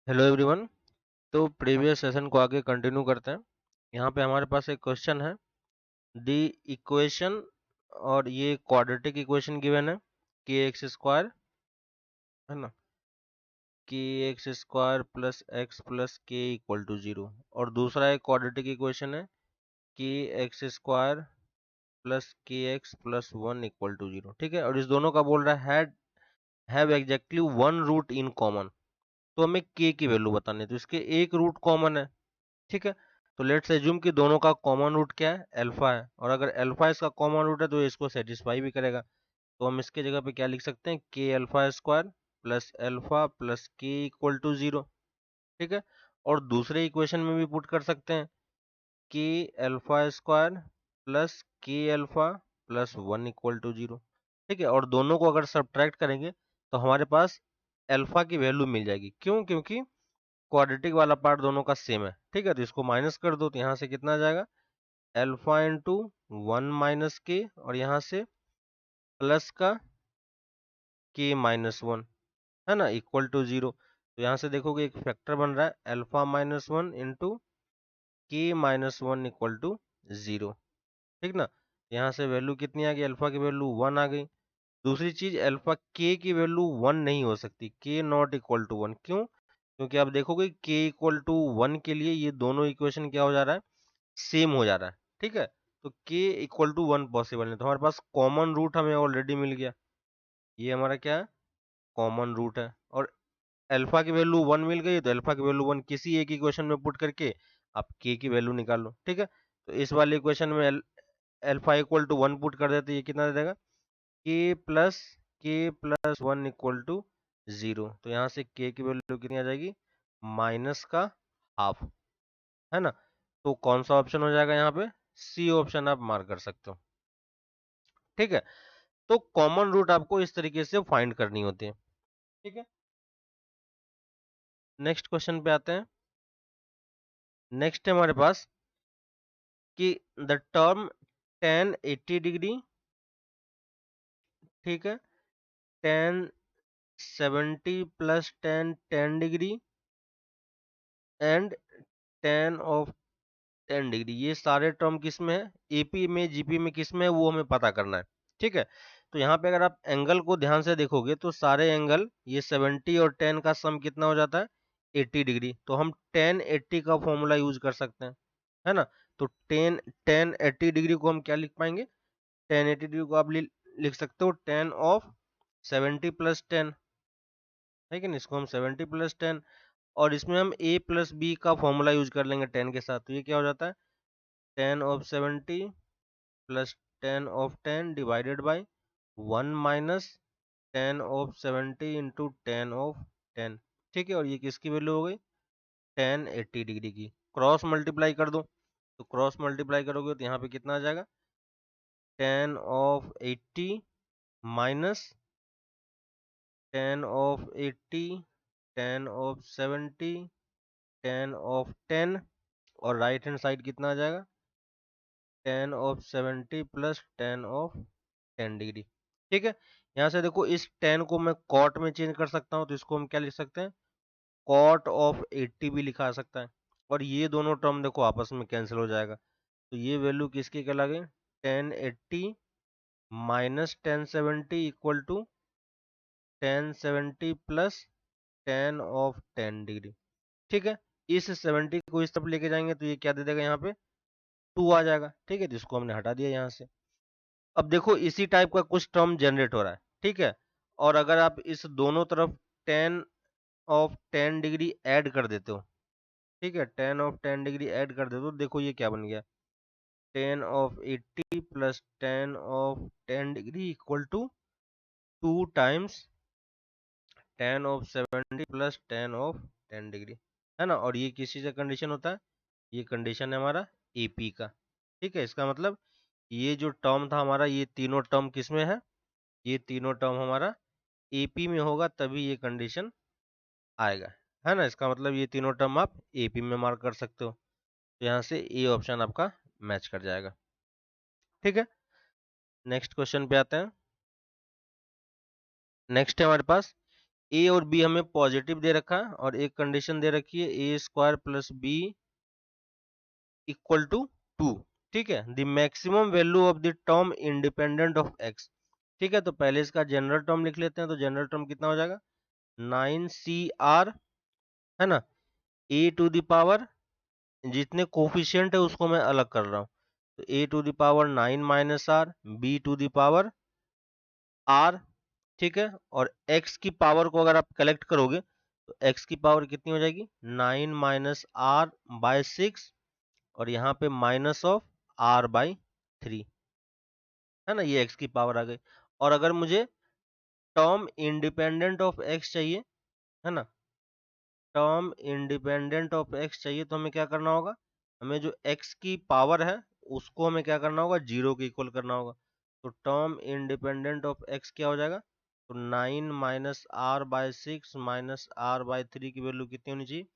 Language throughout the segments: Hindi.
Hello everyone. तो प्रीवियस सेशन को आगे कंटिन्यू करते हैं। यहाँ पे हमारे पास एक क्वेश्चन है। द इक्वेशन, और ये क्वाड्रेटिक इक्वेशन गिवन है, के एक्स स्क्वायर, है ना, के x square plus x plus के इक्वल टू 0। और दूसरा एक क्वाड्रेटिक इक्वेशन है, के एक्स स्क्वायर प्लस के एक्स प्लस 1 इक्वल टू 0। ठीक है, और इस दोनों का बोल रहा है have exactly one root in common. तो हमें के की वैल्यू बतानी है, तो इसके एक रूट कॉमन है। ठीक है, तो लेट्स एज्यूम कि दोनों का कॉमन रूट क्या है, अल्फा है, और अगर अल्फा इसका कॉमन रूट है तो ये इसको सेटिस्फाई भी करेगा। तो हम इसके जगह पे क्या लिख सकते हैं, के alpha square plus alpha plus के इक्वल टू 0। ठीक है, और दूसरे इक्वेशन में भी पुट कर सकते हैं, के अल्फा स्क्वायर प्लस के अल्फा प्लस 1 इक्वल टू 0। ठीक है, और दोनों को अगर सब्ट्रैक्ट करेंगे तो हमारे पास अल्फा की वैल्यू मिल जाएगी। क्यों? क्योंकि क्वाड्रेटिक वाला पार्ट दोनों का सेम है। ठीक है, तो इसको माइनस कर दो, तो यहाँ से कितना आ जाएगा, अल्फा इंटू 1 माइनस के, और यहाँ से प्लस का के माइनस 1, है ना, इक्वल टू 0। तो यहाँ से देखोगे एक फैक्टर बन रहा है, अल्फा माइनस 1 इंटू के माइनस 1 इक्वल टू 0। ठीक ना, यहाँ से वैल्यू कितनी आ गई, अल्फा की वैल्यू 1 आ गई। दूसरी चीज, अल्फा के की वैल्यू 1 नहीं हो सकती, के नॉट इक्वल टू 1। क्यों? क्योंकि आप देखोगे के इक्वल टू 1 के लिए ये दोनों इक्वेशन क्या हो जा रहा है, सेम हो जा रहा है। ठीक है, तो k इक्वल टू 1 पॉसिबल नहीं, तो हमारे पास कॉमन रूट हमें ऑलरेडी मिल गया। ये हमारा क्या है, कॉमन रूट है। और अल्फा की वैल्यू 1 मिल गई, तो अल्फा की वैल्यू 1 किसी एक इक्वेशन में पुट करके आप k की वैल्यू निकाल लो। ठीक है, तो इस वाले इक्वेशन में अल्फा इक्वल टू 1 पुट कर देते, ये कितना दे देगा, k प्लस 1 इक्वल टू 0। तो यहाँ से k की वैल्यू कितनी आ जाएगी, माइनस का हाफ, है ना। तो कौन सा ऑप्शन हो जाएगा यहाँ पे, सी ऑप्शन आप मार्क कर सकते हो। ठीक है, तो कॉमन रूट आपको इस तरीके से फाइंड करनी होती है। ठीक है, नेक्स्ट क्वेश्चन पे आते हैं। नेक्स्ट है हमारे पास कि द टर्म tan 80 डिग्री, ठीक है, tan 70 plus tan 10 degree and tan of 10 degree, ये सारे टर्म किस में है, एपी में, जीपी में, किस में है, वो हमें पता करना है। ठीक है, तो यहाँ पे अगर आप एंगल को ध्यान से देखोगे तो सारे एंगल, ये 70 और 10 का सम कितना हो जाता है, 80 डिग्री। तो हम tan 80 का फॉर्मूला यूज कर सकते हैं, है ना। तो tan 80 डिग्री को हम क्या लिख पाएंगे, tan 80 डिग्री को आप लिख सकते हो tan ऑफ 70 प्लस 10, है कि नहीं, इसको हम 70 प्लस 10, और इसमें हम a प्लस बी का फॉर्मूला यूज कर लेंगे 10 के साथ। तो ये क्या हो जाता है, tan of 70 plus tan of 10 divided by 1 minus tan of 70 into tan of 10। ठीक है, और ये किसकी वैल्यू हो गई, tan 80 डिग्री की। क्रॉस मल्टीप्लाई कर दो, तो क्रॉस मल्टीप्लाई करोगे तो यहाँ पे कितना आ जाएगा, tan of 80 minus tan of 80 tan of 70 tan of 10, और राइट हैंड साइड कितना आ जाएगा, tan of 70 plus tan of 10 degree. ठीक है, यहाँ से देखो इस tan को मैं cot में चेंज कर सकता हूँ, तो इसको हम क्या लिख सकते हैं, cot ऑफ 80 भी लिखा सकता है। और ये दोनों टर्म देखो आपस में कैंसिल हो जाएगा, तो ये वैल्यू किसकी कहला गई, tan 80 minus tan 70 equal to tan 70 plus tan of 10 degree. ठीक है, इस 70 को इस तरफ लेके जाएंगे तो ये क्या दे देगा, यहाँ पे 2 आ जाएगा। ठीक है, जिसको हमने हटा दिया यहाँ से। अब देखो इसी टाइप का कुछ टर्म जनरेट हो रहा है। ठीक है, और अगर आप इस दोनों तरफ tan ऑफ 10 डिग्री ऐड कर देते हो, ठीक है, tan ऑफ 10 डिग्री ऐड कर देते हो, देखो ये क्या बन गया, tan of 80 plus tan of 10 degree equal to 2 times tan of 70 plus tan of 10 degree, है ना। और ये किस चीज़ का कंडीशन होता है, ये कंडीशन है हमारा एपी का। ठीक है, इसका मतलब ये जो टर्म था हमारा, ये तीनों टर्म किस में है, ये तीनों टर्म हमारा एपी में होगा, तभी ये कंडीशन आएगा, है ना। इसका मतलब ये तीनों टर्म आप एपी में मार्क कर सकते हो, तो यहाँ से ए ऑप्शन आपका मैच कर जाएगा। ठीक है, नेक्स्ट क्वेश्चन पे आते हैं। नेक्स्ट है हमारे पास ए और बी हमें पॉजिटिव दे रखा है और एक कंडीशन दे रखी है a square plus b equal to 2। ठीक है, the maximum value of the term independent of x. ठीक है, तो पहले इसका जनरल टर्म लिख लेते हैं। तो जनरल टर्म कितना हो जाएगा, 9CR, है ना, ए टू द पावर, जितने कोफिशिएंट है उसको मैं अलग कर रहा हूँ, तो a to the power 9 minus r, b to the power r. ठीक है, और x की पावर को अगर आप कलेक्ट करोगे तो x की पावर कितनी हो जाएगी, 9 माइनस आर बाय 6, और यहाँ पे माइनस ऑफ आर बाई 3, है ना, ये x की पावर आ गई। और अगर मुझे टर्म इंडिपेंडेंट ऑफ x चाहिए, है ना, टर्म इंडिपेंडेंट ऑफ x चाहिए, तो हमें क्या करना होगा, हमें जो x की पावर है उसको हमें क्या करना होगा, जीरो के इक्वल करना होगा। तो टर्म इंडिपेंडेंट ऑफ x क्या हो जाएगा, तो 9 minus r by 6 minus r by 3 की वैल्यू कितनी होनी चाहिए,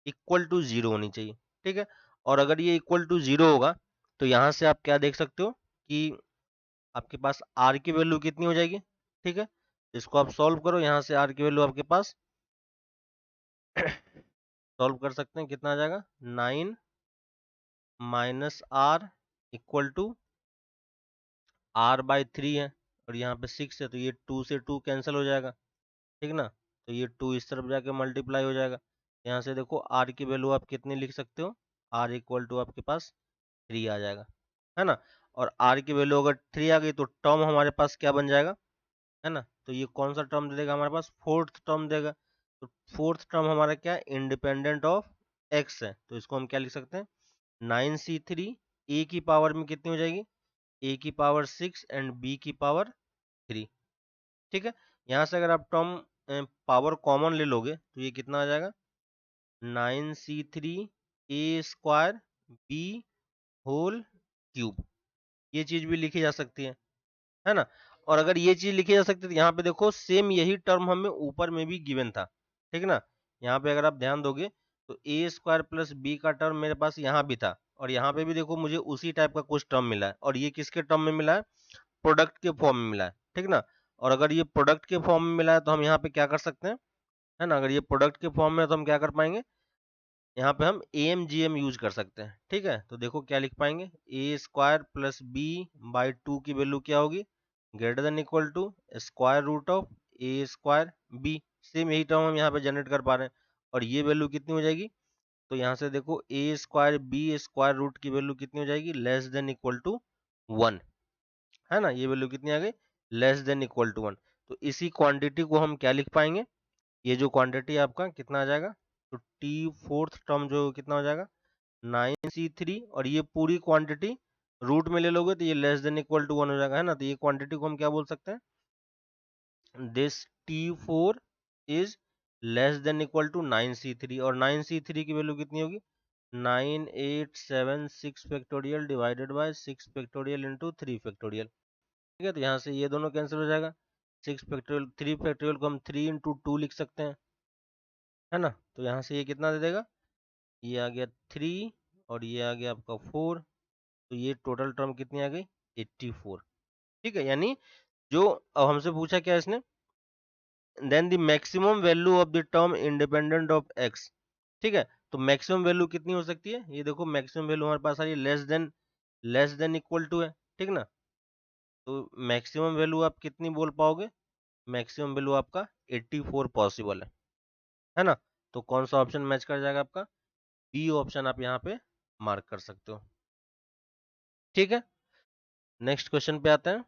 इक्वल टू जीरो होनी चाहिए। ठीक है, और अगर ये इक्वल टू जीरो होगा तो यहाँ से आप क्या देख सकते हो कि आपके पास आर की वैल्यू कितनी हो जाएगी। ठीक है, इसको आप सॉल्व करो, यहाँ से आर की वैल्यू आपके पास सॉल्व कर सकते हैं, कितना आ जाएगा, 9 minus r equal to r by 3 है, और यहाँ पे 6 है, तो ये 2 से 2 कैंसिल हो जाएगा। ठीक ना, तो ये 2 इस तरफ जाके मल्टीप्लाई हो जाएगा। यहाँ से देखो आर की वैल्यू आप कितनी लिख सकते हो, आर इक्वल टू आपके पास 3 आ जाएगा, है ना। और आर की वैल्यू अगर 3 आ गई तो टर्म हमारे पास क्या बन जाएगा, है ना, तो ये कौन सा टर्म दे देगा हमारे पास, फोर्थ टर्म देगा। तो फोर्थ टर्म हमारा क्या है, इंडिपेंडेंट ऑफ एक्स है, तो इसको हम क्या लिख सकते हैं, 9C3 ए की पावर में कितनी हो जाएगी, ए की पावर 6 एंड बी की पावर 3। ठीक है, यहाँ से अगर आप टर्म पावर कॉमन ले लोगे तो ये कितना आ जाएगा, 9C3 ए स्क्वायर बी होल क्यूब, ये चीज भी लिखी जा सकती है ना। और अगर ये चीज लिखी जा सकती है तो यहाँ पे देखो सेम यही टर्म हमें ऊपर में भी गिवन था। ठीक ना, यहाँ पे अगर आप ध्यान दोगे तो ए स्क्वायर प्लस बी का टर्म मेरे पास यहाँ भी था, और यहाँ पे भी देखो मुझे उसी टाइप का कुछ टर्म मिला है, और ये किसके टर्म में मिला है, प्रोडक्ट के फॉर्म में मिला है। ठीक ना, और अगर ये प्रोडक्ट के फॉर्म में मिला है तो हम यहाँ पे क्या कर सकते हैं, है ना, अगर ये प्रोडक्ट के फॉर्म में है तो हम क्या कर पाएंगे, यहाँ पे हम एम जी एम यूज कर सकते हैं। ठीक है, तो देखो क्या लिख पाएंगे, a square plus b by 2 की वैल्यू क्या होगी, greater than equal to square root of a square b. Same यही टर्म हम यहाँ पे जनरेट कर पा रहे हैं, और ये वैल्यू कितनी हो जाएगी, तो यहाँ से देखो ए स्क्वायर बी स्क्वायर रूट की वैल्यू कितनी हो जाएगी, लेस देन इक्वल टू 1, है ना, ये वैल्यू कितनी आ गई, लेस देन इक्वल टू 1। तो इसी क्वांटिटी को हम क्या लिख पाएंगे, ये जो क्वांटिटी आपका कितना आ जाएगा, तो टी फोर्थ टर्म जो कितना हो जाएगा, 9C3, और ये पूरी क्वांटिटी रूट में ले लोगे तो ये लेस देन इक्वल टू 1 हो जाएगा, है ना। तो ये क्वांटिटी को हम क्या बोल सकते हैं, this T4 is less than equal to 9C3, और 9C3 की वैल्यू कितनी होगी, 9876 factorial divided by 6 factorial into 3 factorial. ठीक है, तो यहाँ से ये दोनों कैंसिल हो जाएगा, 6 फैक्टोरियल 3 फैक्टोरियल को हम 3 इंटू 2 लिख सकते हैं, है ना। तो यहाँ से ये कितना दे देगा, ये आ गया 3, और ये आ गया आपका 4, तो ये टोटल टर्म कितनी आ गई, 84। ठीक है, यानी जो अब हमसे पूछा क्या इसने, then the maximum value of the term independent of x. ठीक है, तो मैक्सिमम वैल्यू कितनी हो सकती है, ये देखो मैक्सिमम वैल्यू हमारे पास आ रही है लेस देन इक्वल टू है। ठीक ना, तो मैक्सिमम वैल्यू आप कितनी बोल पाओगे, मैक्सिमम वैल्यू आपका 84 पॉसिबल है ना। तो कौन सा ऑप्शन मैच कर जाएगा आपका, बी ऑप्शन आप यहाँ पे मार्क कर सकते हो। ठीक है, नेक्स्ट क्वेश्चन पे आते हैं।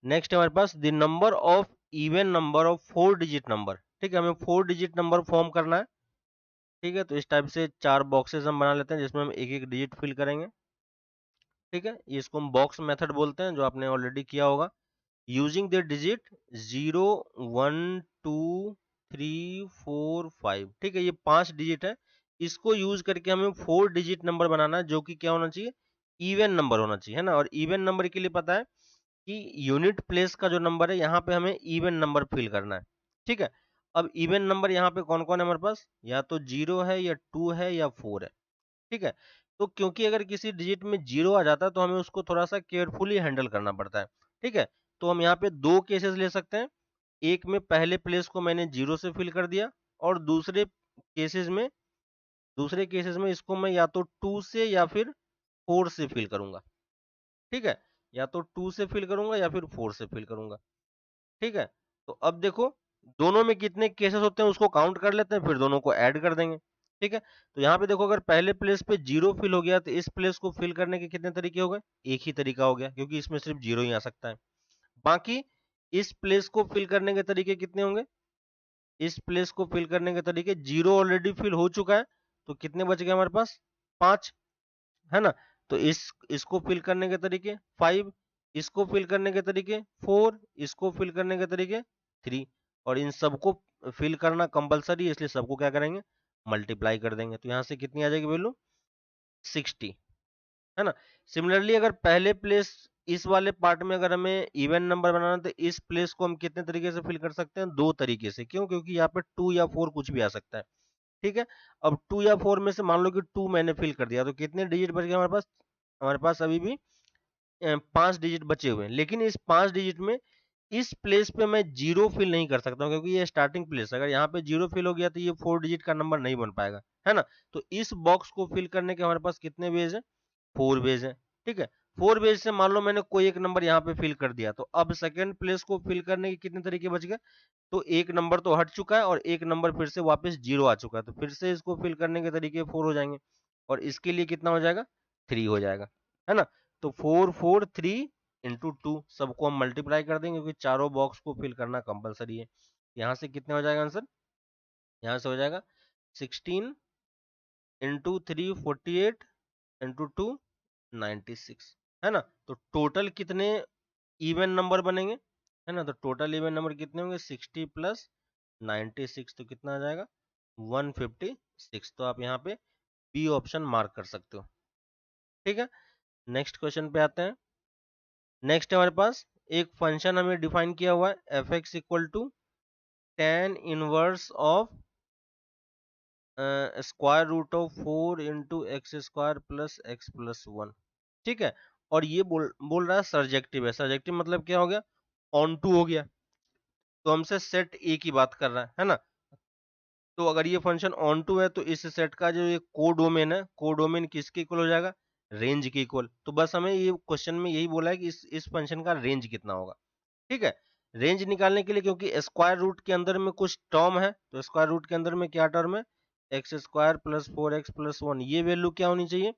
नेक्स्ट हमारे पास the number of even number of 4 digit number. ठीक है, हमें 4 डिजिट नंबर फॉर्म करना है। ठीक है, तो इस टाइप से 4 बॉक्सेस हम बना लेते हैं जिसमें हम एक एक डिजिट फिल करेंगे। ठीक है, इसको हम बॉक्स मेथड बोलते हैं, जो आपने ऑलरेडी किया होगा। Using the digit 0 1 2 3 4 5। ठीक है, ये 5 डिजिट है, इसको यूज करके हमें 4 डिजिट नंबर बनाना है, जो कि क्या होना चाहिए, इवन नंबर होना चाहिए, है ना। और इवन नंबर के लिए पता है कि यूनिट प्लेस का जो नंबर है यहाँ पे हमें इवन नंबर फिल करना है। ठीक है, अब इवन नंबर यहाँ पे कौन कौन है हमारे पास, या तो 0 है या 2 है या 4 है। ठीक है, तो क्योंकि अगर किसी डिजिट में 0 आ जाता है तो हमें उसको थोड़ा सा केयरफुली हैंडल करना पड़ता है। ठीक है, तो हम यहाँ पे दो केसेस ले सकते हैं। एक में पहले प्लेस को मैंने 0 से फिल कर दिया, और दूसरे केसेस में इसको मैं या तो 2 से या फिर 4 से फिल करूंगा। ठीक है, या तो 2 से फिल करूंगा या फिर 4 से फिल करूंगा। ठीक है, तो अब देखो दोनों में कितने केसेस होते हैं उसको काउंट कर लेते हैं, फिर दोनों को ऐड कर देंगे। ठीक है, तो यहाँ पे देखो अगर पहले प्लेस पे 0 फिल हो गया तो इस प्लेस को फिल करने के कितने तरीके हो गए? एक ही तरीका हो गया, क्योंकि इसमें सिर्फ 0 ही आ सकता है। बाकी इस प्लेस को फिल करने के तरीके कितने होंगे? इस प्लेस को फिल करने के तरीके, 0 ऑलरेडी फिल हो चुका है, तो कितने बच गए हमारे पास? 5, है ना। तो इसको फिल करने के तरीके 5, इसको फिल करने के तरीके 4, इसको फिल करने के तरीके 3, और इन सबको फिल करना कंपलसरी है, इसलिए सबको क्या करेंगे? मल्टीप्लाई कर देंगे। तो यहाँ से कितनी आ जाएगी वैल्यू? 60, है ना। सिमिलरली अगर पहले प्लेस इस वाले पार्ट में अगर हमें इवन नंबर बनाना, तो इस प्लेस को हम कितने तरीके से फिल कर सकते हैं? 2 तरीके से। क्यों? क्योंकि यहाँ पे 2 या 4 कुछ भी आ सकता है। ठीक है, अब 2 या 4 में से मान लो कि 2 मैंने फिल कर दिया, तो कितने डिजिट बच गए हमारे पास? हमारे पास अभी भी 5 डिजिट बचे हुए हैं, लेकिन इस 5 डिजिट में इस प्लेस पे मैं 0 फिल नहीं कर सकता हूँ, क्योंकि ये स्टार्टिंग प्लेस है। अगर यहाँ पे 0 फिल हो गया तो ये 4 डिजिट का नंबर नहीं बन पाएगा, है ना। तो इस बॉक्स को फिल करने के हमारे पास कितने वेज है? 4 वेज है। ठीक है, 4 वेज से मान लो मैंने कोई एक नंबर यहाँ पे फिल कर दिया, तो अब सेकंड प्लेस को फिल करने के कितने तरीके बच गए? तो एक नंबर तो हट चुका है और एक नंबर फिर से वापस 0 आ चुका है, तो फिर से इसको फिल करने के तरीके 4 हो जाएंगे, और इसके लिए कितना हो जाएगा? 3 हो जाएगा, है ना। तो 4 4 3 इंटू 2, सबको हम मल्टीप्लाई कर देंगे, क्योंकि चारों बॉक्स को फिल करना कंपलसरी है। यहाँ से कितने हो जाएगा आंसर? यहाँ से हो जाएगा 16 इंटू 3 48 इंटू 2 96, है ना। तो टोटल कितने इवन नंबर बनेंगे? है ना, तो टोटल इवन नंबर कितने होंगे? 60 प्लस 96, तो कितना आ जाएगा? 156। तो आप यहाँ पे बी ऑप्शन मार्क कर सकते हो। ठीक है, नेक्स्ट क्वेश्चन पे आते हैं। नेक्स्ट हमारे पास एक फंक्शन हमें डिफाइन किया हुआ है, f x equal to tan inverse of square root of 4 into x square plus x plus 1। ठीक है, और ये बोल रहा है सर्जेक्टिव है। सर्जेक्टिव मतलब क्या हो गया? ऑन टू हो गया, तो हमसे सेट ए की बात कर रहा है ना। तो अगर ये फंक्शन ऑन टू है, तो इस सेट का जो ये कोडोमेन है, कोडोमेन किसके इक्वल हो जाएगा? रेंज के इक्वल। तो बस हमें ये क्वेश्चन में यही बोला है कि इस फंक्शन का रेंज कितना होगा। ठीक है, रेंज निकालने के लिए, क्योंकि स्क्वायर रूट के अंदर में कुछ टर्म है, तो स्क्वायर रूट के अंदर में क्या टर्म है? X square plus 4x plus 1, ये वैल्यू क्या होनी चाहिए?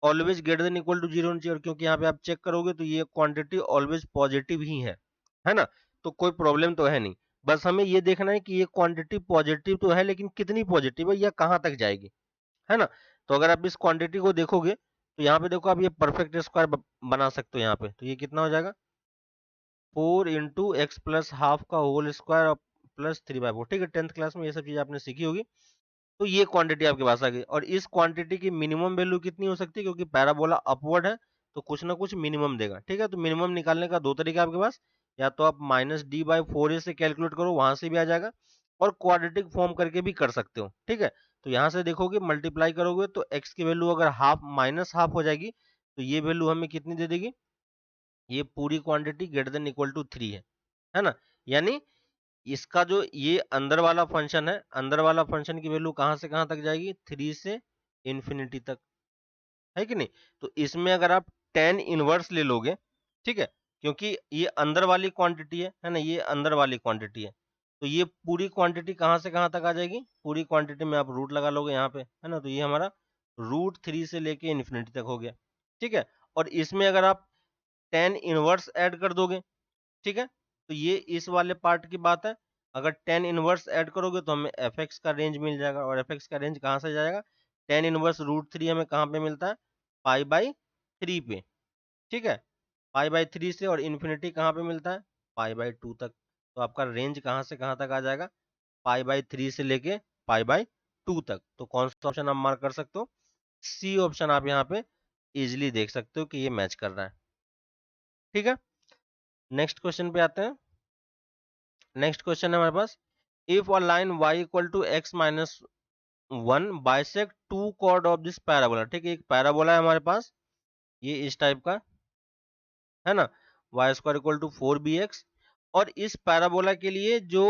Always greater than equal to 0 होनी चाहिए। और क्योंकि यहाँ पे आप चेक करोगे तो ये क्वांटिटी ऑलवेज पॉजिटिव ही है ना। तो कोई प्रॉब्लम तो है नहीं, बस हमें ये देखना है कि ये क्वांटिटी पॉजिटिव तो है, लेकिन कितनी पॉजिटिव है या कहाँ तक जाएगी, है ना। तो अगर आप इस क्वांटिटी को देखोगे, तो यहाँ पे देखो आप ये परफेक्ट स्क्वायर बना सकते हो यहाँ पे। तो ये कितना हो जाएगा? 4 इंटू एक्स प्लस हाफ का होल स्क्वायर प्लस 3/4। ठीक है, 10th क्लास में ये सब चीज आपने सीखी होगी। तो ये क्वांटिटी आपके पास आ गई, और इस क्वांटिटी की मिनिमम वैल्यू कितनी हो सकती है? क्योंकि पैराबोला अपवर्ड है, तो कुछ ना कुछ मिनिमम देगा। ठीक है, तो मिनिमम निकालने का दो तरीका आपके पास, या तो आप -d/4a से कैलकुलेट करो, वहां से भी आ जाएगा, और क्वाड्रेटिक फॉर्म करके भी कर सकते हो। ठीक है, तो यहाँ से देखोगे मल्टीप्लाई करोगे तो x की वैल्यू अगर हाफ माइनस हाफ हो जाएगी, तो ये वैल्यू हमें कितनी दे देगी? ये पूरी quantity greater than equal to 3 है ना। यानी इसका जो ये अंदर वाला फंक्शन है, अंदर वाला फंक्शन की वैल्यू कहां से कहां तक जाएगी? 3 से इंफिनिटी तक, है कि नहीं। तो इसमें अगर आप टेन इनवर्स ले लोगे, ठीक है, क्योंकि ये अंदर वाली क्वांटिटी है ना, ये अंदर वाली क्वांटिटी है, तो ये पूरी क्वांटिटी कहां से कहां तक आ जाएगी? पूरी क्वांटिटी में आप रूट लगा लोगे यहाँ पे, है ना, तो ये हमारा √3 से लेके इन्फिनिटी तक हो गया। ठीक है, और इसमें अगर आप टेन इनवर्स ऐड कर दोगे, ठीक है, तो ये इस वाले पार्ट की बात है। अगर टेन इनवर्स ऐड करोगे तो हमें एफ एक्स का रेंज मिल जाएगा, और एफ एक्स का रेंज कहाँ से जाएगा? टेन इनवर्स √3 हमें कहाँ पे मिलता है? π/3 पे। ठीक है, π/3 से, और इन्फिनिटी कहाँ पे मिलता है? π/2 तक। तो आपका रेंज कहाँ से कहाँ तक आ जाएगा? π/3 से लेके π/2 तक। तो कौन सा ऑप्शन आप मार्क कर सकते हो? सी ऑप्शन आप यहाँ पे इजिली देख सकते हो कि ये मैच कर रहा है। ठीक है, नेक्स्ट क्वेश्चन पे आते हैं। नेक्स्ट क्वेश्चन है हमारे पास, if a line y equal to x minus 1 bisect two chord of this parabola. ठीक है, एक पैराबोला है हमारे पास, ये इस टाइप का, है ना, y² इक्वल टू 4bx, और इस पैराबोला के लिए जो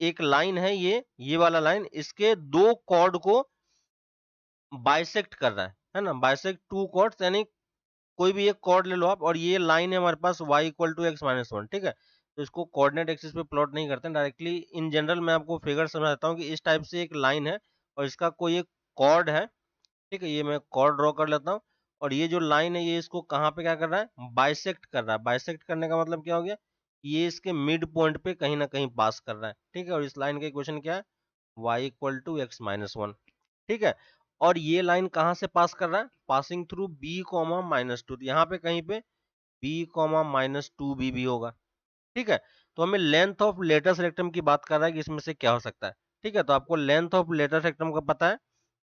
एक लाइन है, ये वाला लाइन इसके दो कॉर्ड को बाइसेक्ट कर रहा है ना, बाइसेक्ट टू कॉर्ड्स, यानी कोई भी एक कॉर्ड ले लो आप, और ये लाइन है हमारे पास y equal to x minus one, ठीक है। तो इसको कोऑर्डिनेट एक्सिस पे प्लॉट नहीं करते हैं डायरेक्टली, इन जनरल मैं आपको फिगर समझाता हूँ कि इस टाइप से एक लाइन है और इसका कोई एक कॉर्ड है, ठीक है। ये मैं कॉर्ड ड्रॉ कर लेता हूँ, और ये जो लाइन है ये इसको कहाँ पे क्या कर रहा है, बाइसेक्ट कर रहा है। बाइसेक्ट करने का मतलब क्या हो गया, ये इसके मिड पॉइंट पे कहीं ना कहीं पास कर रहा है, ठीक है। और इस लाइन का इक्वेशन क्या है, y equal to x minus one, ठीक है। और ये लाइन कहाँ से पास कर रहा है, passing through b comma minus two, यहाँ पे कहीं पे b कॉमा माइनस टू भी होगा, ठीक है। तो हमें लेंथ ऑफ लेटेस्ट रेक्टम की बात कर रहा है कि इसमें से क्या हो सकता है, ठीक है। तो आपको लेंथ ऑफ लेटेस्ट रेक्टम का पता है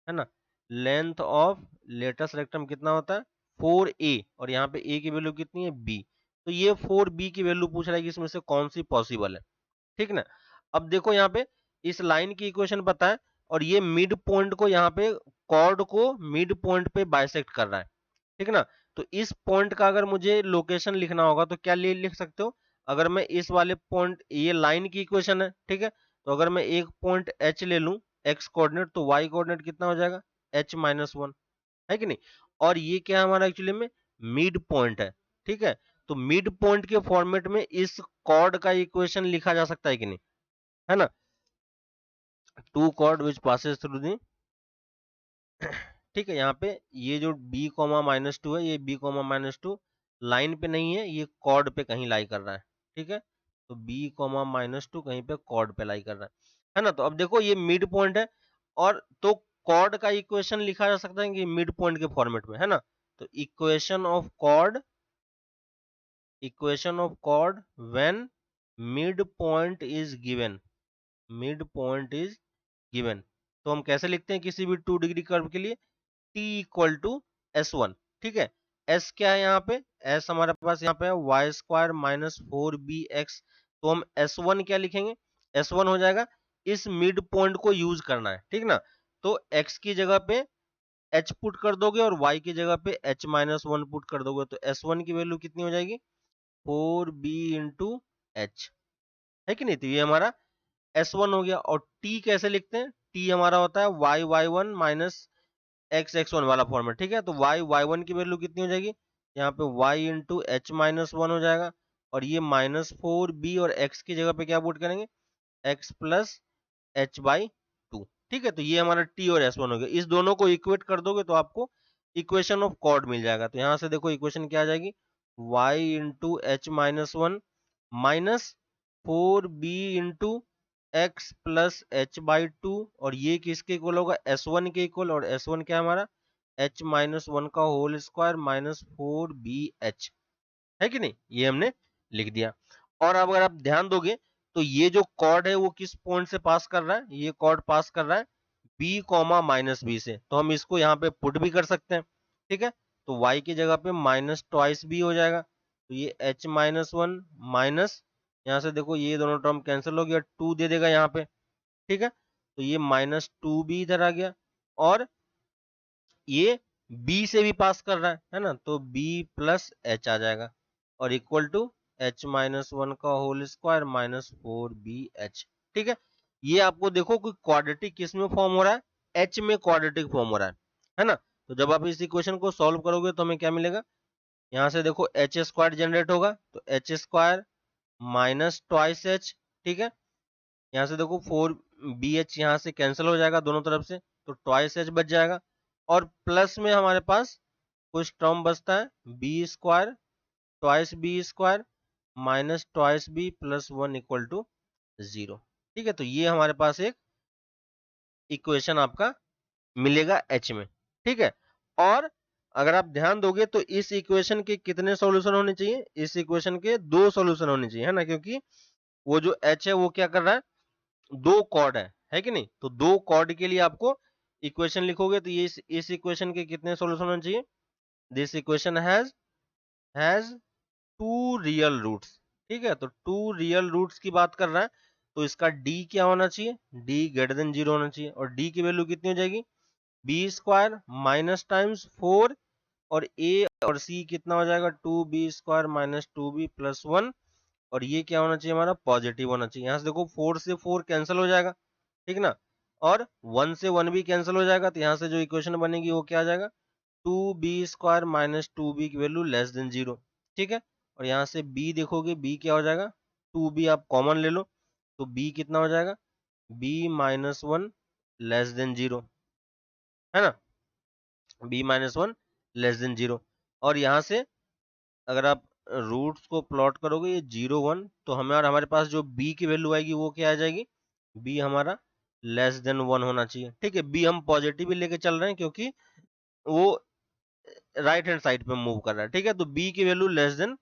ना। लेंथ ऑफ लेटेस्ट रेक्टम कितना होता है, 4a, और यहाँ पे a की वैल्यू कितनी है, b। तो ये 4b की वैल्यू पूछ रहा है कि इसमें से कौन सी पॉसिबल है, ठीक ना। अब देखो यहाँ पे इस लाइन की इक्वेशन पता है, और ये मिड पॉइंट को यहाँ पे कॉर्ड को मिड पॉइंट पे बाइसेक्ट कर रहा है, ठीक ना। तो इस पॉइंट का अगर मुझे लोकेशन लिखना होगा तो क्या लिख सकते हो, अगर मैं इस वाले पॉइंट, ये लाइन की इक्वेशन है, ठीक है। तो अगर मैं एक पॉइंट h ले लूं x कोऑर्डिनेट, तो y कोऑर्डिनेट कितना हो जाएगा, h माइनस वन, है कि नहीं। और ये क्या है हमारा एक्चुअली में मिड पॉइंट है, ठीक है। तो मिड पॉइंट के फॉर्मेट में इस कॉर्ड का इक्वेशन लिखा जा सकता है कि नहीं, है ना। To chord which passes through the, ठीक है। यहाँ पे ये जो b कॉमा माइनस टू है, ये b comma minus two line पे नहीं है, ये कॉर्ड पे कहीं लाई कर रहा है, ठीक है। तो b कॉमा माइनस टू कहीं पे कॉर्ड पे लाई कर रहा है ना। तो अब देखो ये मिड पॉइंट है, और तो कॉर्ड का इक्वेशन लिखा जा सकता है कि मिड पॉइंट के फॉर्मेट में, है ना। तो equation of chord when mid point is given, mid point is given, तो हम कैसे लिखते हैं किसी भी 2 डिग्री कर्व के लिए, t equal to s one, ठीक है। s क्या है यहाँ पे, s हमारे पास यहाँ पे है y square minus four b x, तो हम s1 क्या लिखेंगे, s1 हो जाएगा, इस मिड पॉइंट को यूज करना है, ठीक ना। तो x की जगह पे h पुट कर दोगे और y की जगह पे h माइनस वन पुट कर दोगे, तो s1 की वैल्यू कितनी हो जाएगी, फोर बी इंटू एच, है कि नहीं। तो ये हमारा s1 हो गया। और t कैसे लिखते हैं, t हमारा होता है y y1 minus x x one वाला फॉर्मेट, ठीक है। तो y y1 की वैल्यू कितनी हो जाएगी, यहाँ पे y into h minus one हो जाएगा, और ये माइनस फोर बी, और x की जगह पे क्या पुट करेंगे, x plus h by to, ठीक है। तो ये हमारा t और s1 हो गया। इस दोनों को इक्वेट कर दोगे तो आपको इक्वेशन ऑफ कॉर्ड मिल जाएगा। तो यहाँ से देखो इक्वेशन क्या आ जाएगी, y into h minus one minus four b into x plus h by two, और ये किसके इक्वल होगा, s1 के इक्वल, और s1 क्या है हमारा, h माइनस वन का whole square minus four B H, है कि नहीं। ये हमने लिख दिया। और अब अगर आप ध्यान दोगे तो ये जो कॉर्ड है वो किस पॉइंट से पास कर रहा है, ये कॉर्ड पास कर रहा है b कॉमा माइनस बी से, तो हम इसको यहाँ पे पुट भी कर सकते हैं, ठीक है। तो y की जगह पे माइनस ट्वाइस b हो जाएगा, तो ये h माइनस वन माइनस, यहाँ से देखो ये दोनों टर्म कैंसिल हो गया, टू दे देगा यहाँ पे, ठीक है। तो ये माइनस टू बी इधर आ गया, और ये b से भी पास कर रहा है ना, तो b प्लस एच आ जाएगा, और equal to h minus one का whole square minus four B h, ठीक है। ये आपको देखो कि क्वाड्रेटिक किस में फॉर्म हो रहा है, h में क्वाड्रेटिक फॉर्म हो रहा है ना। तो जब आप इस इक्वेशन को सॉल्व करोगे तो हमें क्या मिलेगा, यहाँ से देखो एच स्क्वायर जनरेट होगा, तो H square minus twice H, ठीक है। यहाँ से देखो फोर बी एच यहाँ से कैंसिल हो जाएगा दोनों तरफ से, तो ट्वाइस एच बच जाएगा, और प्लस में हमारे पास कुछ टर्म बचता है, B square twice B square minus twice B plus one equal to zero, ठीक है। तो ये हमारे पास एक इक्वेशन आपका मिलेगा एच में, ठीक है। और अगर आप ध्यान दोगे तो इस इक्वेशन के कितने सॉल्यूशन होने चाहिए, इस इक्वेशन के दो सॉल्यूशन होने चाहिए, है ना, क्योंकि वो जो एच है वो क्या कर रहा है, दो कॉर्ड है कि नहीं। तो दो कॉर्ड के लिए आपको इक्वेशन लिखोगे तो ये इस इक्वेशन के कितने सॉल्यूशन होने चाहिए, this equation has two real roots, ठीक है। तो टू रियल रूट्स की बात कर रहा है, तो इसका d क्या होना चाहिए, d ग्रेटर देन जीरो होना चाहिए, और d की वैल्यू कितनी हो जाएगी, B square minus times four, और a और c कितना हो जाएगा, two B square minus two B plus one, और ये क्या होना चाहिए हमारा, पॉजिटिव होना चाहिए। यहाँ से देखो 4 से 4 कैंसिल हो जाएगा, ठीक ना, और 1 से 1 भी कैंसिल हो जाएगा, तो यहाँ से जो इक्वेशन बनेगी वो क्या आ जाएगा, 2b² माइनस 2b की वैल्यू लेस देन 0, ठीक है। और यहाँ से b देखोगे, b क्या हो जाएगा, 2b आप कॉमन ले लो, तो b कितना हो जाएगा, b माइनस 1 लेस देन 0, है ना, b माइनस 1 लेस देन 0। और यहाँ से अगर आप रूट्स को प्लॉट करोगे ये 0 1, तो हमारे पास जो b की वैल्यू आएगी वो क्या आ जाएगी, b हमारा लेस देन 1 होना चाहिए, ठीक है। b हम पॉजिटिव ही लेके चल रहे हैं क्योंकि वो राइट हैंड साइड पे मूव कर रहा है, ठीक है। तो b की value less than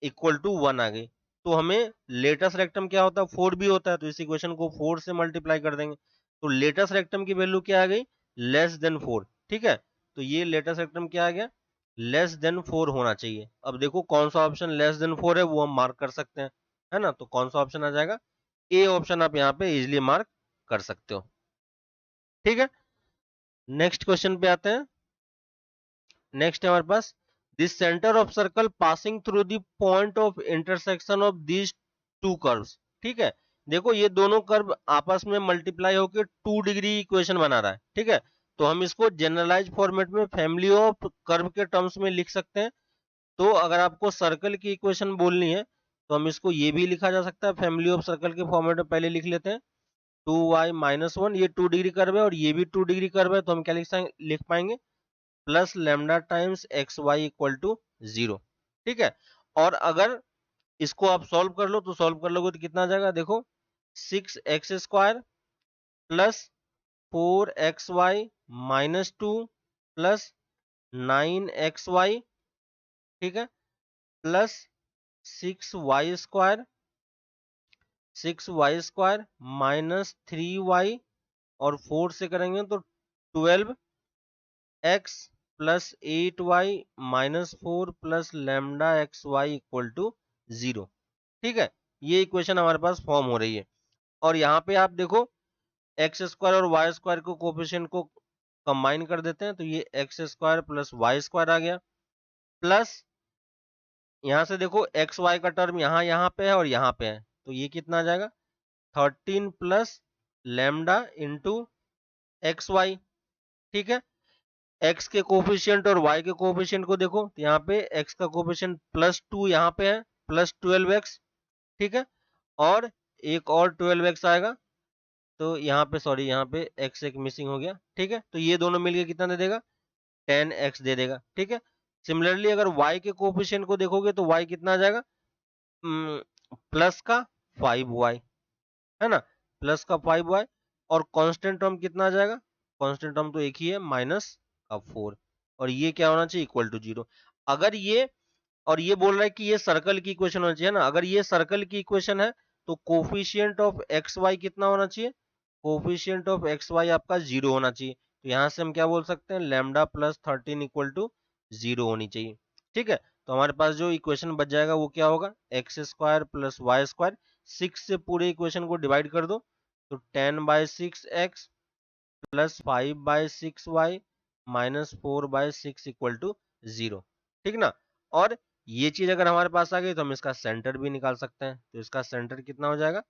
equal to 1 आ गई, तो हमें लेटेस्ट रेक्टम क्या होता है, 4b होता है, तो इस इक्वेशन को 4 से मल्टीप्लाई कर देंगे, तो लेटेस्ट रेक्टम की वैल्यू क्या आ गई, लेस देन 4, ठीक है। तो ये लेटेस्ट रेक्टम क्या आ गया, लेस देन 4 होना चाहिए। अब देखो कौन सा ऑप्शन लेस देन 4 है वो हम मार्क कर सकते हैं, है ना, तो कौन सा ऑप्शन आ जाएगा, ए ऑप्शन आप यहाँ पे इजिली मार्क कर सकते हो, ठीक है। नेक्स्ट क्वेश्चन पे आते हैं। नेक्स्ट है हमारे पास, this centre of circle passing through the point of intersection of these two curves, ठीक है। देखो ये दोनों कर्व आपस में मल्टीप्लाई होकर 2 डिग्री इक्वेशन बना रहा है, ठीक है। तो हम इसको जनरलाइज फॉर्मेट में फैमिली ऑफ कर्व के टर्म्स में लिख सकते हैं। तो अगर आपको सर्कल की इक्वेशन बोलनी है तो हम इसको ये भी लिखा जा सकता है फैमिली ऑफ सर्कल के फॉर्मेट में, पहले लिख लेते हैं 2y माइनस 1, ये 2 डिग्री कर्व है और ये भी 2 डिग्री कर्व है, तो हम क्या लिख पाएंगे, plus lambda times X Y equal to 0, ठीक है। और अगर इसको आप सॉल्व कर लो तो सॉल्व कर लोगे तो कितना आ जाएगा, देखो 6x² plus 4xy minus 2 plus 9xy, ठीक है, प्लस 6y² माइनस 3y, और 4 से करेंगे तो 12x plus 8y minus 4 plus lambda X Y equal to 0, ठीक है। ये इक्वेशन हमारे पास फॉर्म हो रही है। और यहाँ पे आप देखो x² और y² को कोफिशिएंट को कंबाइन कर देते हैं, तो ये x² प्लस y² आ गया, प्लस यहाँ से देखो एक्स वाई का टर्म यहाँ पे है और यहाँ पे है, तो ये कितना आ जाएगा, 13 plus lambda into X Y, ठीक है। x के कोफिशिएंट और y के कोफिशिएंट को देखो, तो यहाँ पे x का कोफिशिएंट +2 यहाँ पे है, प्लस 12x, ठीक है, और एक और 12x आएगा, तो यहाँ पे सॉरी यहाँ पे x एक मिसिंग हो गया, ठीक है। तो ये दोनों मिलके कितना दे देगा, 10x दे देगा, ठीक है। सिमिलरली अगर y के कोफिशिएंट को देखोगे तो y कितना आ जाएगा, प्लस का 5y, है ना, प्लस का 5y, और कांस्टेंट टर्म कितना आ जाएगा, कांस्टेंट टर्म तो एक ही है, माइनस का 4, और ये क्या होना चाहिए, इक्वल टू 0। अगर ये, और ये बोल रहा है कि ये सर्कल की इक्वेशन होना चाहिए ना, अगर ये सर्कल की इक्वेशन है तो कोफिशिएंट ऑफ एक्स वाई कितना होना चाहिए, कोफिशिएंट ऑफ एक्स वाई आपका 0 होना चाहिए, तो यहां से हम क्या बोल सकते हैं, लैम्डा प्लस 13 इक्वल टू 0 होनी चाहिए, ठीक है। तो हमारे पास जो इक्वेशन बच जाएगा वो क्या होगा, x² प्लस y², 6 से पूरे इक्वेशन को डिवाइड कर दो, तो 10/6x plus 5/6y minus 4/6 equal to 0, ठीक ना। और ये चीज अगर हमारे पास आ गई तो हम इसका सेंटर भी निकाल सकते हैं, तो इसका सेंटर कितना हो जाएगा,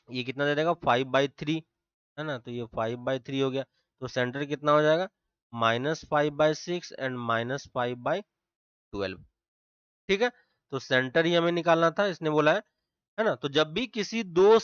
ये कितना दे देगा, 5/3, है ना, तो ये 5/3 हो गया, तो सेंटर कितना हो जाएगा, -5/6 एंड -5/12, ठीक है। तो सेंटर ही हमें निकालना था, इसने बोला है ना। तो जब भी किसी दो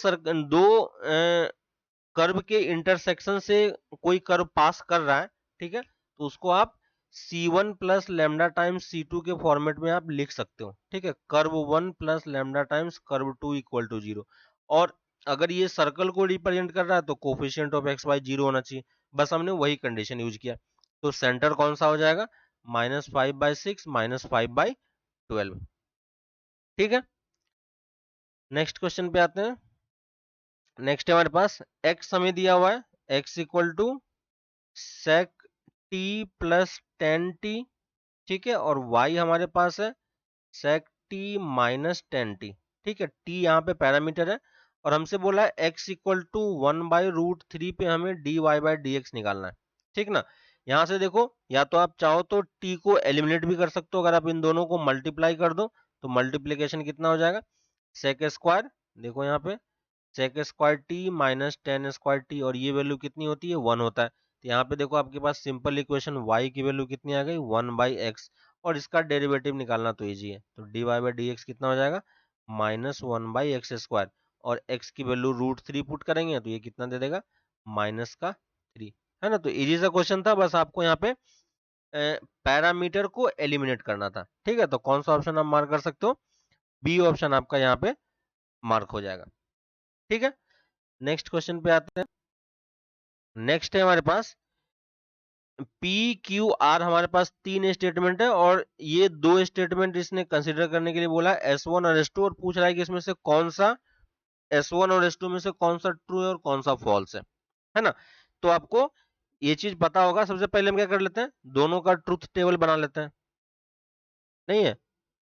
कर्व के इंटरसेक्शन से कोई कर्व पास कर रहा है, ठीक है, तो उसको आप C1 plus lambda times C2 के फॉर्मेट में आप लिख सकते हो, ठीक है, curve 1 plus lambda times curve 2 equal to 0। और अगर ये सर्कल को रिप्रेजेंट कर रहा है तो कोफिशिएंट ऑफ एक्स वाई 0 होना चाहिए, बस हमने वही कंडीशन यूज किया। तो सेंटर कौन सा हो जाएगा, -5/6 -5/12, ठीक है। नेक्स्ट क्वेश्चन पे आते हैं। नेक्स्ट है हमारे पास x हमें दिया हुआ है, x equal to sec t plus 10t, ठीक है, और y हमारे पास है sec t माइनस 10t, ठीक है। t यहाँ पे पैरामीटर है और हमसे बोला है x इक्वल टू 1/√3 पे हमें dy/dx निकालना है, ठीक ना। यहाँ से देखो, या तो आप चाहो तो t को एलिमिनेट भी कर सकते हो, अगर आप इन दोनों को मल्टीप्लाई कर दो तो मल्टीप्लीकेशन कितना हो जाएगा, सेक स्क्वायर, देखो यहाँ पे sec square T minus tan square T, और ये वैल्यू कितनी होती है, 1 होता है। तो यहाँ पे देखो आपके पास सिंपल इक्वेशन y की वैल्यू कितनी आ गई, 1/x, और इसका डेरिवेटिव निकालना तो इजी है, तो dy/dx कितना हो जाएगा, -1/x², और x की वैल्यू √3 पुट करेंगे तो ये कितना दे देगा, -3, है ना। तो इजी सा क्वेश्चन था, बस आपको यहाँ पे पैरामीटर को एलिमिनेट करना था, ठीक है। तो कौन सा ऑप्शन आप मार्क कर सकते हो, बी ऑप्शन आपका यहाँ पे मार्क हो जाएगा, ठीक है। नेक्स्ट क्वेश्चन पे आते हैं। नेक्स्ट है हमारे पास पी क्यू आर, हमारे पास 3 स्टेटमेंट है, और ये 2 स्टेटमेंट इसने कंसिडर करने के लिए बोला S1 और S2, और पूछ रहा है कि इसमें से कौन सा S1 और S2 में से कौन सा ट्रू है और कौन सा फॉल्स है ना। तो आपको ये चीज पता होगा, सबसे पहले हम क्या कर लेते हैं, दोनों का ट्रूथ टेबल बना लेते हैं, नहीं है,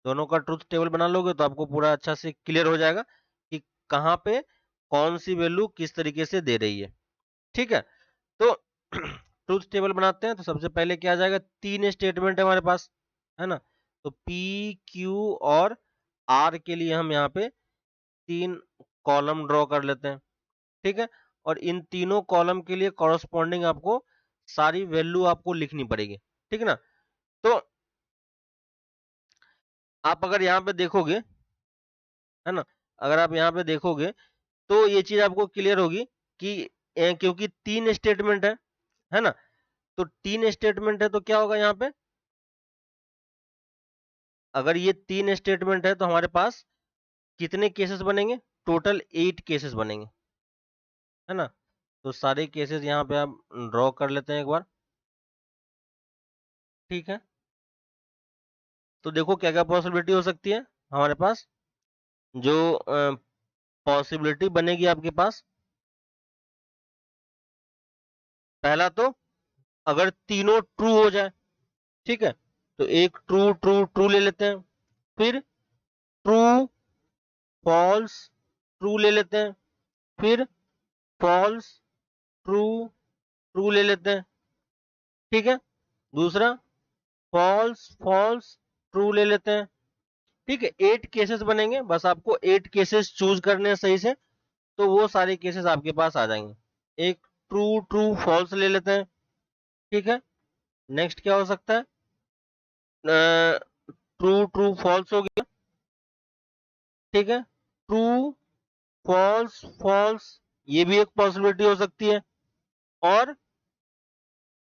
दोनों का ट्रूथ टेबल बना लोगे तो आपको पूरा अच्छा से क्लियर हो जाएगा कि कहाँ पे कौन सी वैल्यू किस तरीके से दे रही है, ठीक है। तो ट्रूथ टेबल बनाते हैं, तो सबसे पहले क्या आ जाएगा, 3 स्टेटमेंट है हमारे पास, है ना। तो P Q और R के लिए हम यहाँ पे 3 कॉलम ड्रॉ कर लेते हैं, ठीक है। और इन तीनों कॉलम के लिए कॉरस्पॉन्डिंग आपको सारी वैल्यू आपको लिखनी पड़ेगी, ठीक है ना। तो आप अगर यहाँ पे देखोगे, है ना, अगर आप यहाँ पे देखोगे तो ये चीज आपको क्लियर होगी कि क्योंकि 3 स्टेटमेंट है ना, तो 3 स्टेटमेंट है तो क्या होगा यहाँ पे, अगर ये 3 स्टेटमेंट है तो हमारे पास कितने केसेस बनेंगे, टोटल 8 केसेस बनेंगे, है ना। तो सारे केसेस यहाँ पे आप ड्रॉ कर लेते हैं एक बार, ठीक है। तो देखो क्या क्या पॉसिबिलिटी हो सकती है हमारे पास, जो पॉसिबिलिटी बनेगी आपके पास, पहला तो अगर तीनों ट्रू हो जाए, ठीक है, तो एक ट्रू ट्रू ट्रू ले लेते हैं, फिर ट्रू फॉल्स ट्रू ले लेते हैं, फिर फॉल्स ट्रू ट्रू ले लेते हैं, ठीक है। दूसरा फॉल्स फॉल्स ट्रू ले लेते हैं, ठीक है। 8 केसेस बनेंगे, बस आपको 8 केसेस चूज करने हैं सही से, तो वो सारे केसेस आपके पास आ जाएंगे। एक ट्रू ट्रू फॉल्स ले लेते हैं, ठीक है। नेक्स्ट क्या हो सकता है, ट्रू ट्रू फॉल्स हो गया, ठीक है। ट्रू फॉल्स फॉल्स, ये भी एक पॉसिबिलिटी हो सकती है, और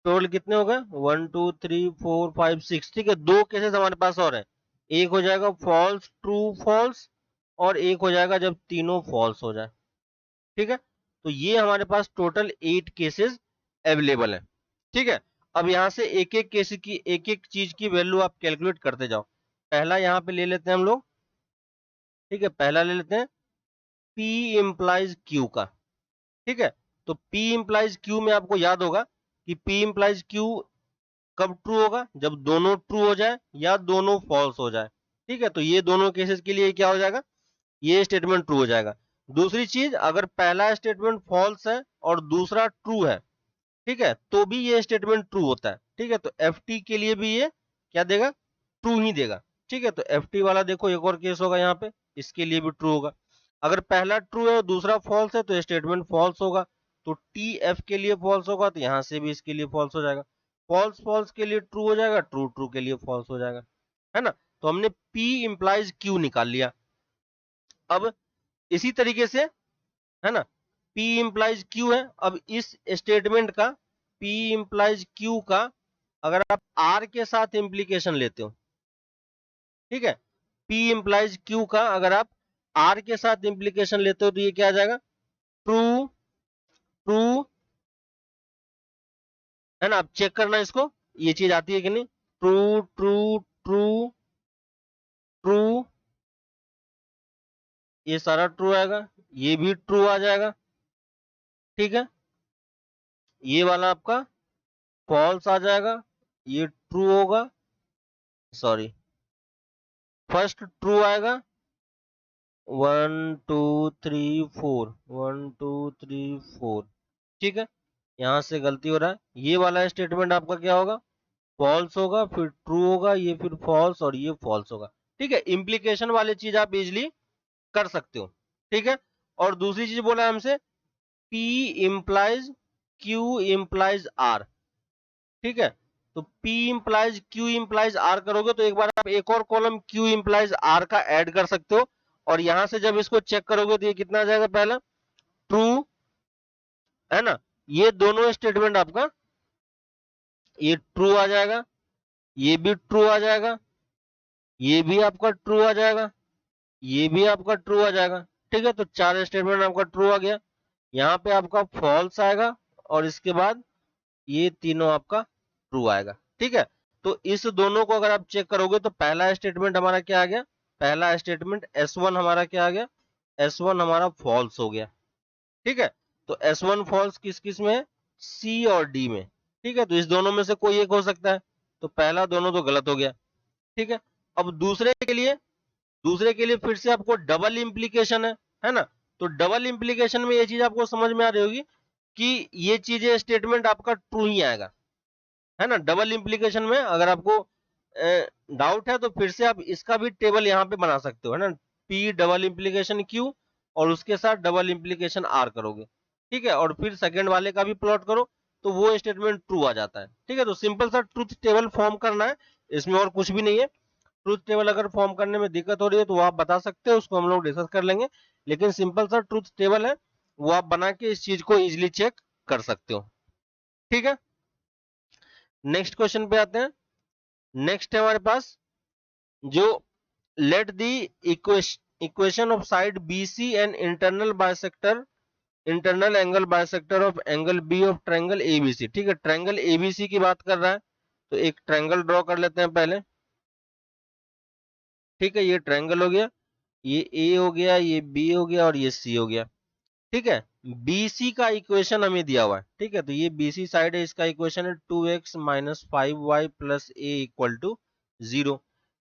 टोटल कितने हो गए, 1 2 3 4 5 6, ठीक है। 2 केसेस हमारे पास और है, एक हो जाएगा फॉल्स ट्रू फॉल्स, और एक हो जाएगा जब तीनों फॉल्स हो जाए, ठीक है। तो ये हमारे पास टोटल 8 केसेस अवेलेबल है, ठीक है। अब यहां से एक एक केस की एक एक चीज की वैल्यू आप कैलकुलेट करते जाओ। पहला यहाँ पे ले लेते हैं हम लोग, ठीक है, पहला ले लेते हैं P इम्प्लाइज Q का, ठीक है। तो P इम्प्लाइज Q में आपको याद होगा कि P इम्प्लाइज Q कब ट्रू होगा, जब दोनों ट्रू हो जाए या दोनों फॉल्स हो जाए, ठीक है। तो ये दोनों केसेस के लिए क्या हो जाएगा, ये स्टेटमेंट ट्रू हो जाएगा। दूसरी चीज, अगर पहला स्टेटमेंट फॉल्स है और दूसरा ट्रू है, ठीक है, तो भी ये स्टेटमेंट ट्रू होता है, ठीक है। तो एफ टी के लिए भी ये क्या देगा, ट्रू ही देगा, ठीक है। तो एफ टी वाला देखो एक और केस होगा यहाँ पे, इसके लिए भी ट्रू होगा। अगर पहला ट्रू है और दूसरा फॉल्स है तो स्टेटमेंट फॉल्स होगा, तो टी एफ के लिए फॉल्स होगा, तो यहां से भी इसके लिए फॉल्स हो जाएगा। फॉल्स फॉल्स के लिए ट्रू हो जाएगा, ट्रू ट्रू के लिए फॉल्स हो जाएगा, है ना। तो हमने पी इंप्लाइज क्यू निकाल लिया। अब इसी तरीके से, है ना, P इंप्लाइज Q है, अब इस स्टेटमेंट का P इंप्लाइज Q का अगर आप R के साथ इंप्लीकेशन लेते हो, ठीक है, P इंप्लाइज Q का अगर आप R के साथ इंप्लीकेशन लेते हो तो ये क्या आ जाएगा, ट्रू ट्रू, है ना। आप चेक करना इसको, ये चीज आती है कि नहीं, ट्रू ट्रू ट्रू ट्रू, ये सारा ट्रू आएगा, ये भी ट्रू आ जाएगा, ठीक है। ये वाला आपका फॉल्स आ जाएगा, ये ट्रू होगा, सॉरी, फर्स्ट ट्रू आएगा, 1 2 3 4, 1 2 3 4, ठीक है। यहां से गलती हो रहा है, ये वाला स्टेटमेंट आपका क्या होगा, फॉल्स होगा, फिर ट्रू होगा, ये फिर फॉल्स, और ये फॉल्स होगा। ठीक है, इम्प्लीकेशन वाली चीज आप इजिली कर सकते हो। ठीक है, और दूसरी चीज बोला हमसे P implies Q implies R। ठीक है, तो P implies Q implies R करोगे तो एक बार आप एक और कॉलम Q इम्प्लाइज R का ऐड कर सकते हो, और यहां से जब इसको चेक करोगे तो ये कितना आ जाएगा, पहला ट्रू है ना, ये दोनों स्टेटमेंट आपका ये ट्रू आ जाएगा, ये भी ट्रू आ जाएगा, ये भी आपका ट्रू आ जाएगा, ये भी आपका ट्रू आ जाएगा। ठीक है, तो चार स्टेटमेंट आपका ट्रू आ गया। यहाँ पे आपका फॉल्स आएगा, और इसके बाद ये तीनों आपका ट्रू आएगा। ठीक है, तो इस दोनों को अगर आप चेक करोगे तो पहला स्टेटमेंट हमारा क्या आ गया, पहला स्टेटमेंट S1 हमारा क्या आ गया, S1 हमारा फॉल्स हो गया। ठीक है, तो S1 फॉल्स किस किस में है, सी और डी में। ठीक है, तो इस दोनों में से कोई एक हो सकता है, तो पहला दोनों तो गलत हो गया। ठीक है, अब दूसरे के लिए फिर से आपको डबल इंप्लीकेशन है ना, तो डबल इंप्लीकेशन में ये चीज आपको समझ में आ रही होगी कि ये चीजें स्टेटमेंट आपका ट्रू ही आएगा, है ना। डबल इंप्लीकेशन में अगर आपको डाउट है तो फिर से आप इसका भी टेबल यहाँ पे बना सकते हो, है ना, P डबल इंप्लीकेशन Q और उसके साथ डबल इंप्लीकेशन R करोगे। ठीक है, और फिर सेकंड वाले का भी प्लॉट करो तो वो स्टेटमेंट ट्रू आ जाता है। ठीक है, तो सिंपल सा ट्रूथ टेबल फॉर्म करना है, इसमें और कुछ भी नहीं है। ट्रूथ टेबल अगर फॉर्म करने में दिक्कत हो रही है तो वो आप बता सकते हो, उसको हम लोग डिस्कस कर लेंगे, लेकिन सिंपल सा ट्रूथ टेबल है, वो आप बना के इस चीज को इजिली चेक कर सकते हो। ठीक है, नेक्स्ट क्वेश्चन पे आते हैं। नेक्स्ट है हमारे पास जो let the equation of side BC and internal angle bisector of angle B of triangle ABC। ठीक है, ट्रायंगल ABC की बात कर रहा है, तो एक ट्रायंगल ड्रॉ कर लेते हैं पहले। ठीक है, ये ट्रायंगल हो गया, ये A हो गया, ये B हो गया और ये C हो गया। ठीक है, BC का इक्वेशन हमें दिया हुआ है। ठीक है, तो ये BC साइड है, इसका इक्वेशन है 2x minus 5y plus A equal to 0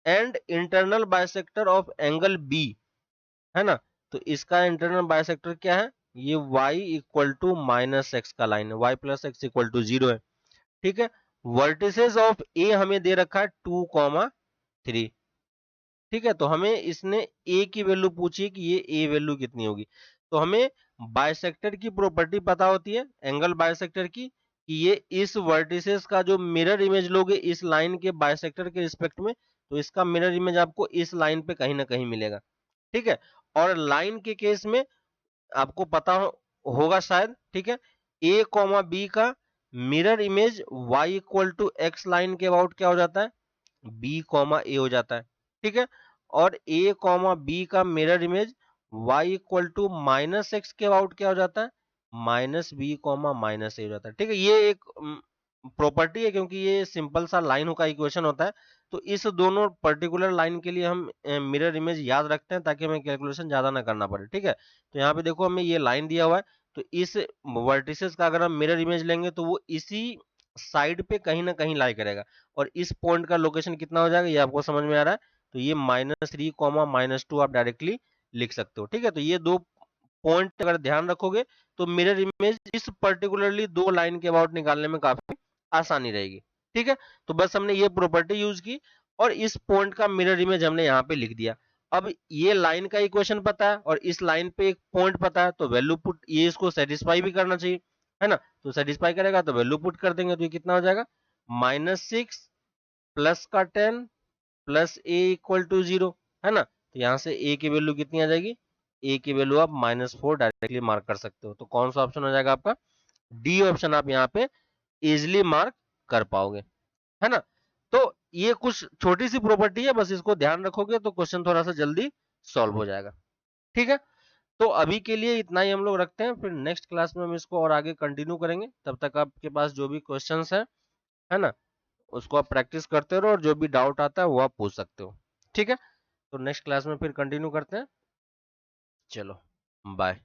and internal bisector of angle B, है ना, तो इसका इंटरनल बाइसेक्टर क्या है, ये y equal to minus X का लाइन है, y plus X equal to 0 है। ठीक है, वर्टिसेस ऑफ A हमें दे रखा है 2,3। ठीक है, तो हमें इसने ए की वैल्यू पूछी कि ये ए वैल्यू कितनी होगी, तो हमें बाइसेक्टर की प्रॉपर्टी पता होती है, एंगल बाइसेक्टर की, कि ये इस वर्टिसेस का जो मिरर इमेज लोगे इस लाइन के बाइसेक्टर के रिस्पेक्ट में, तो इसका मिरर इमेज आपको इस लाइन पे कहीं ना कहीं मिलेगा। ठीक है, और लाइन के केस में आपको पता होगा शायद। ठीक है, ए कॉमा बी का mirror image y equal to X line के अबाउट क्या हो जाता है, बी कॉमा ए हो जाता है। ठीक है, और ए कॉमा बी का mirror image y equal to minus X के अबाउट क्या हो जाता है, minus B comma minus A हो जाता है। ठीक है, ये एक प्रॉपर्टी है, क्योंकि ये सिंपल सा लाइन का इक्वेशन होता है, तो इस दोनों पर्टिकुलर लाइन के लिए हम मिरर इमेज याद रखते हैं ताकि हमें कैलकुलेशन ज्यादा ना करना पड़े। ठीक है, तो यहाँ पे देखो हमें ये लाइन दिया हुआ है, तो इस वर्टिसेस का अगर हम मिरर इमेज लेंगे तो वो इसी साइड पे कहीं ना कहीं लाई करेगा, और इस पॉइंट का लोकेशन कितना हो जाएगा ये आपको समझ में आ रहा है, तो ये -3, -2 आप डायरेक्टली लिख सकते हो। ठीक है, तो ये दो पॉइंट अगर ध्यान रखोगे तो मिरर इमेज इस पर्टिकुलरली दो लाइन के अबाउट निकालने में काफी आसानी रहेगी। ठीक है, तो बस हमने ये प्रॉपर्टी यूज की और इस पॉइंट का मिरर इमेज हमने यहाँ पे लिख दिया। अब ये लाइन का इक्वेशन पता है और इस लाइन पे एक पॉइंट पता है, तो वैल्यू पुट ये इसको सेटिस्फाई भी करना चाहिए, है ना, तो सेटिस्फाई करेगा तो वैल्यू पुट कर देंगे, तो ये कितना हो जाएगा, -6 प्लस का 10 प्लस ए इक्वल टू 0, है ना, तो यहाँ से ए की वैल्यू कितनी आ जाएगी, ए की वैल्यू आप -4 डायरेक्टली मार्क कर सकते हो, तो कौन सा ऑप्शन हो जाएगा आपका, डी ऑप्शन आप यहाँ पे इजिली मार्क कर पाओगे, है ना। तो ये कुछ छोटी सी प्रॉपर्टी है, बस इसको ध्यान रखोगे तो क्वेश्चन थोड़ा सा जल्दी सॉल्व हो जाएगा। ठीक है, तो अभी के लिए इतना ही हम लोग रखते हैं, फिर नेक्स्ट क्लास में हम इसको और आगे कंटिन्यू करेंगे, तब तक आपके पास जो भी क्वेश्चंस है ना, उसको आप प्रैक्टिस करते रहो और जो भी डाउट आता है वो आप पूछ सकते हो। ठीक है, तो नेक्स्ट क्लास में फिर कंटिन्यू करते हैं, चलो बाय।